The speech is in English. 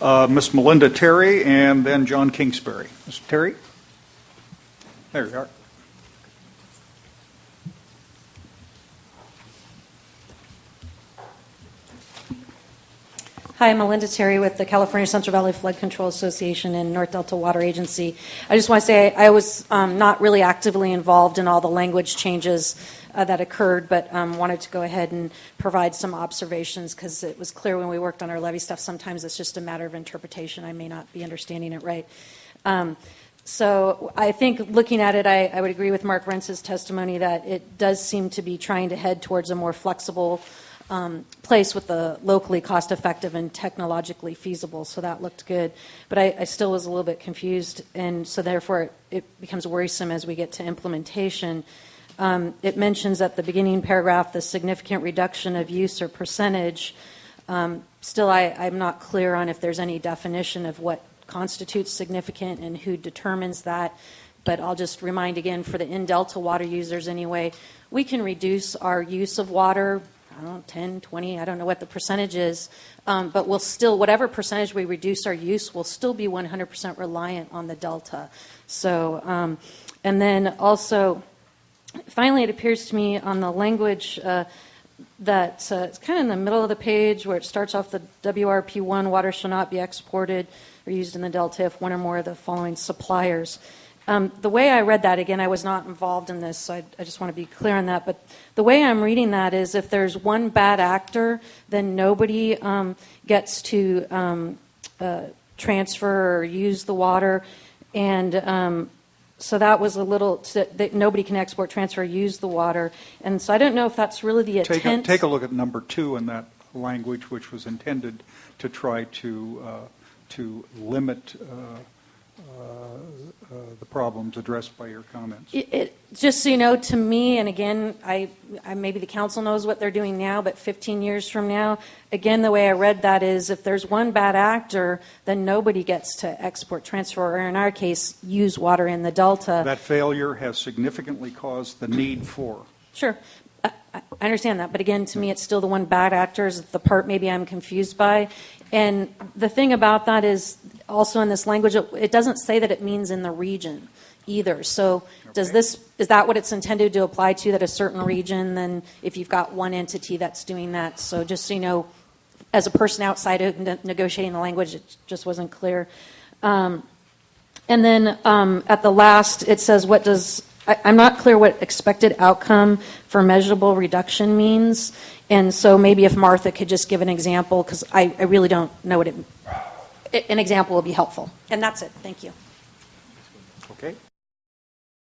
Ms. Melinda Terry, and then John Kingsbury. Mr. Terry? There you are. Hi, I'm Melinda Terry with the California Central Valley Flood Control Association and North Delta Water Agency. I just want to say I was not really actively involved in all the language changes that occurred, but wanted to go ahead and provide some observations because it was clear when we worked on our levy stuff, sometimes it's just a matter of interpretation. I may not be understanding it right. So I think looking at it, I would agree with Mark Rentz's testimony that it does seem to be trying to head towards a more flexible place with the locally cost-effective and technologically feasible, so that looked good. But I still was a little bit confused, and so therefore it becomes worrisome as we get to implementation. It mentions at the beginning paragraph the significant reduction of use or percentage. Still, I'm not clear on if there's any definition of what constitutes significant and who determines that. But I'll just remind again, for the in-delta water users anyway, we can reduce our use of water, I don't know, 10, 20, I don't know what the percentage is, but we'll still, whatever percentage we reduce our use, we'll still be 100% reliant on the delta. So, and then also, finally, it appears to me on the language that it's kind of in the middle of the page where it starts off the WRP1, water shall not be exported or used in the delta if one or more of the following suppliers. The way I read that, again, I was not involved in this, so I just want to be clear on that. But the way I'm reading that is if there's one bad actor, then nobody gets to transfer or use the water. And so that was a little, that nobody can export, transfer, or use the water. And so I don't know if that's really the intent. Take a look at number 2 in that language, which was intended to try to limit the problems addressed by your comments. Just so you know, to me, and again, I maybe the council knows what they're doing now, but 15 years from now, again, the way I read that is if there's one bad actor, then nobody gets to export, transfer, or in our case, use water in the delta. That failure has significantly caused the need for. Sure. I understand that, but again, to me, it's still the one bad actor is the part maybe I'm confused by. And the thing about that is also in this language, it doesn't say that it means in the region either. So is that what it's intended to apply to, that a certain region, then if you've got one entity that's doing that? So just so you know, as a person outside of negotiating the language, it just wasn't clear. And then at the last, it says I'm not clear what expected outcome for measurable reduction means. And so maybe if Martha could just give an example, because I really don't know what an example would be helpful. And that's it. Thank you. Okay.